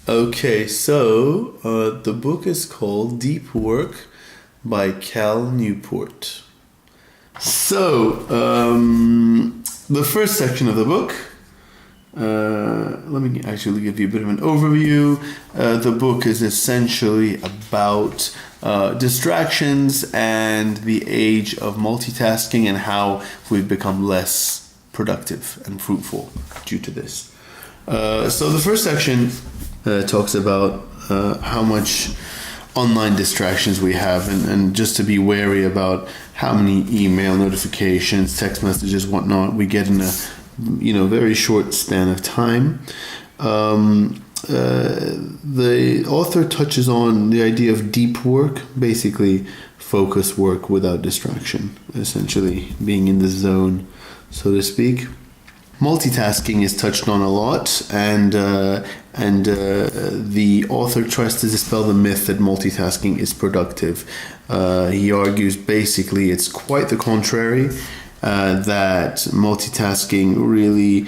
Okay, so the book is called Deep Work by Cal Newport. So, the first section of the book, let me actually give you a bit of an overview. The book is essentially about distractions and the age of multitasking and how we've become less productive and fruitful due to this. So the first section talks about how much online distractions we have, and just to be wary about how many email notifications, text messages, whatnot we get in a very short span of time. The author touches on the idea of deep work, basically focused work without distraction, essentially being in the zone, so to speak. Multitasking is touched on a lot, and the author tries to dispel the myth that multitasking is productive. He argues basically it's quite the contrary, that multitasking really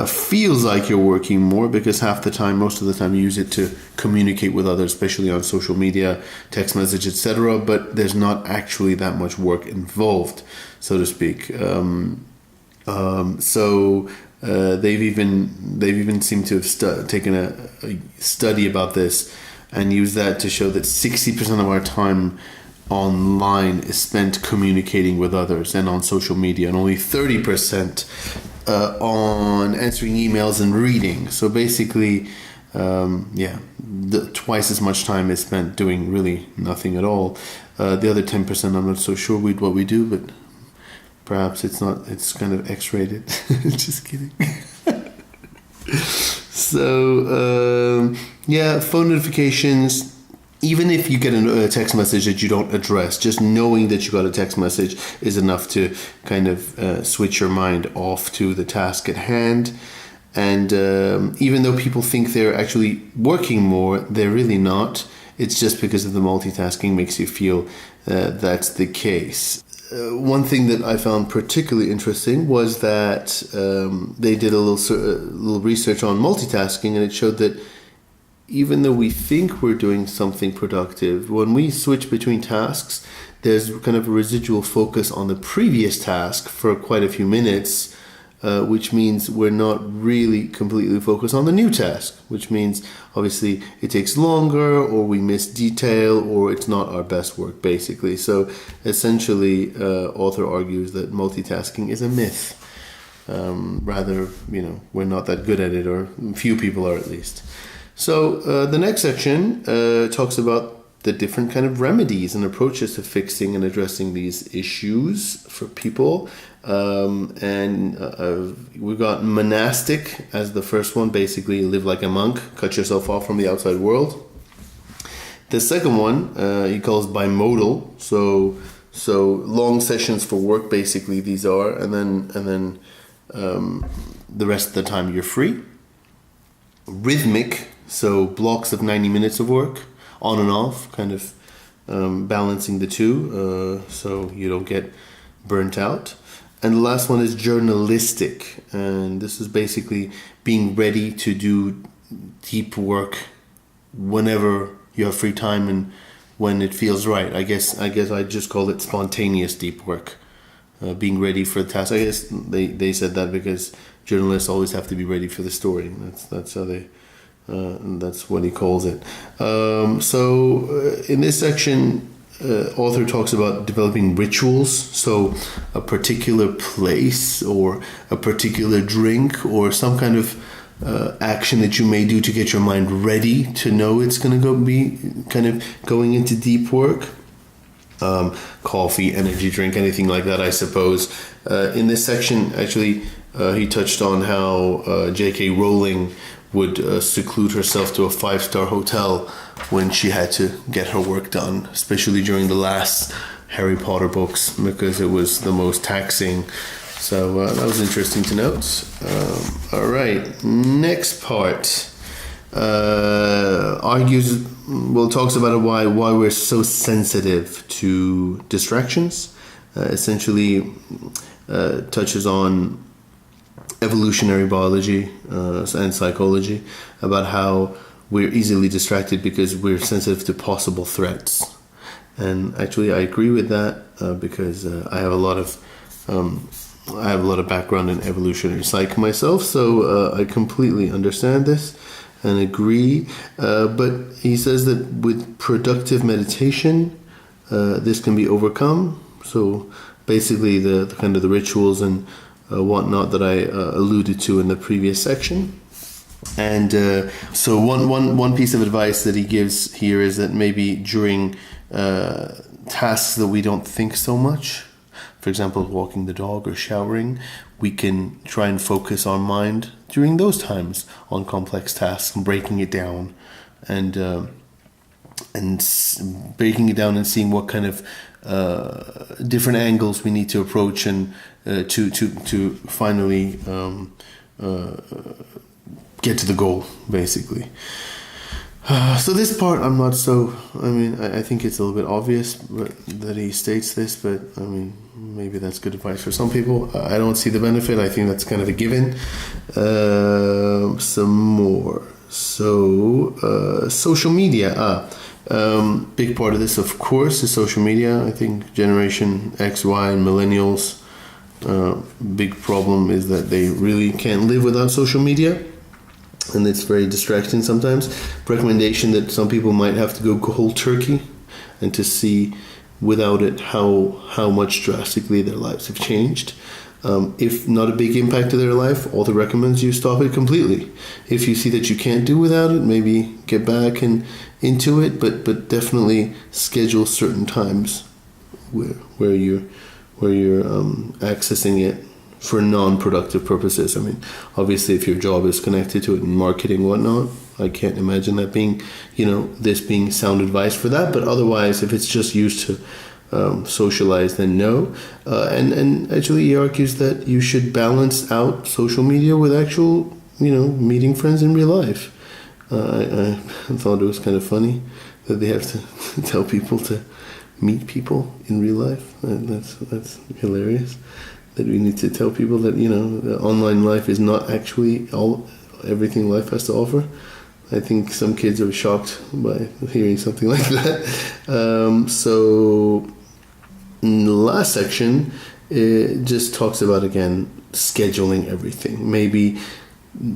feels like you're working more because most of the time you use it to communicate with others, especially on social media, text message, etc. But there's not actually that much work involved, so to speak. They've even seemed to have taken a study about this and used that to show that 60% of our time online is spent communicating with others and on social media, and only 30% on answering emails and reading. So basically, twice as much time is spent doing really nothing at all. The other 10%, I'm not so sure what we do, but perhaps it's kind of X-rated. Just kidding. So, phone notifications. Even if you get a text message that you don't address, just knowing that you got a text message is enough to kind of switch your mind off to the task at hand. And even though people think they're actually working more, they're really not. It's just because of the multitasking makes you feel that's the case. One thing that I found particularly interesting was that they did a little research on multitasking, and it showed that even though we think we're doing something productive, when we switch between tasks, there's kind of a residual focus on the previous task for quite a few minutes, which means we're not really completely focused on the new task, which means obviously it takes longer, or we miss detail, or it's not our best work, basically. So essentially, author argues that multitasking is a myth. Rather, we're not that good at it, or few people are at least. So the next section talks about the different kind of remedies and approaches to fixing and addressing these issues for people. We've got monastic as the first one, basically live like a monk, cut yourself off from the outside world. The second one he calls bimodal, so long sessions for work, basically these are, and then the rest of the time you're free. Rhythmic, so blocks of 90 minutes of work, on and off, kind of balancing the two, so you don't get burnt out. And the last one is journalistic, and this is basically being ready to do deep work whenever you have free time and when it feels right. I guess I just call it spontaneous deep work, being ready for the task. I guess they said that because journalists always have to be ready for the story. That's how they. That's what he calls it. In this section, author talks about developing rituals. So a particular place or a particular drink or some kind of action that you may do to get your mind ready to know it's going to be kind of going into deep work. Coffee, energy drink, anything like that, I suppose. In this section, actually, he touched on how J.K. Rowling would seclude herself to a 5-star hotel when she had to get her work done, especially during the last Harry Potter books, because it was the most taxing. So that was interesting to note. All right, next part talks about why we're so sensitive to distractions. Essentially, touches on evolutionary biology and psychology, about how we're easily distracted because we're sensitive to possible threats. And actually, I agree with that because I have a lot of background in evolutionary psych myself, so I completely understand this and agree. But he says that with productive meditation, this can be overcome. So basically, the kind of the rituals and whatnot that I alluded to in the previous section. And so one piece of advice that he gives here is that maybe during tasks that we don't think so much, for example, walking the dog or showering, we can try and focus our mind during those times on complex tasks and breaking it down and breaking it down and seeing what kind of different angles we need to approach and to finally get to the goal, basically. So this part I'm not so, I think it's a little bit obvious that he states this, but maybe that's good advice for some people. I don't see the benefit. I think that's kind of a given. Some more. So social media. Big part of this, of course, is social media. I think Generation X, Y, and Millennials, big problem is that they really can't live without social media. And it's very distracting sometimes. Recommendation that some people might have to go cold turkey and to see without it how much drastically their lives have changed. If not a big impact to their life, author recommends you stop it completely. If you see that you can't do without it, maybe get back and into it, but definitely schedule certain times where you're accessing it for non-productive purposes. Obviously, if your job is connected to it in marketing and whatnot, I can't imagine that being, this being sound advice for that. But otherwise, if it's just used to socialize, then no. And actually, he argues that you should balance out social media with actual, meeting friends in real life. I thought it was kind of funny that they have to tell people to meet people in real life. That's hilarious. That we need to tell people that the online life is not actually everything life has to offer. I think some kids are shocked by hearing something like that. So in the last section, it just talks about, again, scheduling everything. Maybe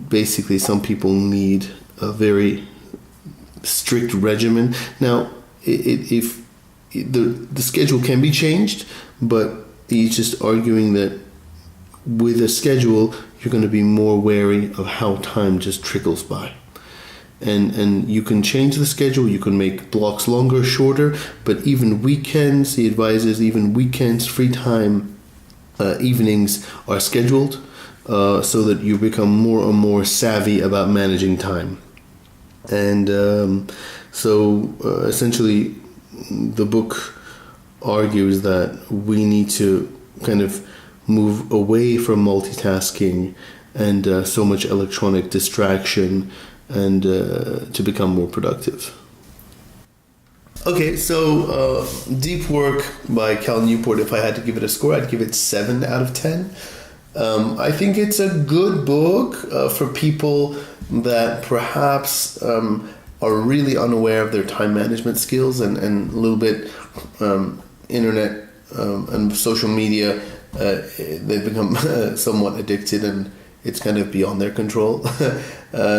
basically some people need a very strict regimen. Now, if the schedule can be changed, but he's just arguing that with a schedule, you're going to be more wary of how time just trickles by. And you can change the schedule, you can make blocks longer, shorter, but even weekends, he advises, even weekends, free time, evenings are scheduled so that you become more and more savvy about managing time. And essentially, the book argues that we need to kind of move away from multitasking and so much electronic distraction and to become more productive. Okay, so Deep Work by Cal Newport, if I had to give it a score, I'd give it 7 out of 10. I think it's a good book for people that perhaps are really unaware of their time management skills and a little bit internet and social media, they've become somewhat addicted and it's kind of beyond their control.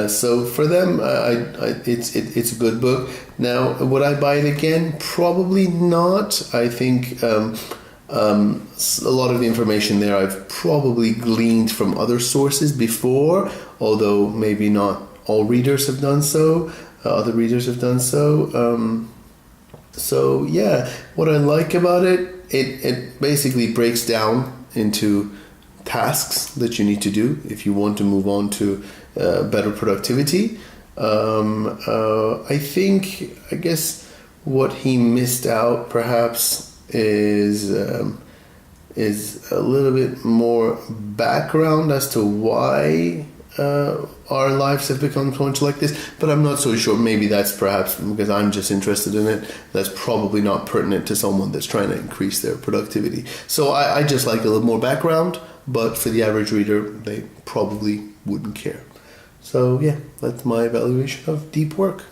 So for them, it's a good book. Now, would I buy it again? Probably not. I think a lot of the information there I've probably gleaned from other sources before, although maybe not all readers have done so. Other readers have done so. So yeah, what I like about it basically breaks down into tasks that you need to do if you want to move on to better productivity. I guess what he missed out perhaps is a little bit more background as to why our lives have become so much like this, but I'm not so sure. Maybe that's perhaps because I'm just interested in it. That's probably not pertinent to someone that's trying to increase their productivity. So I just like a little more background, but for the average reader, they probably wouldn't care. So yeah, that's my evaluation of deep work.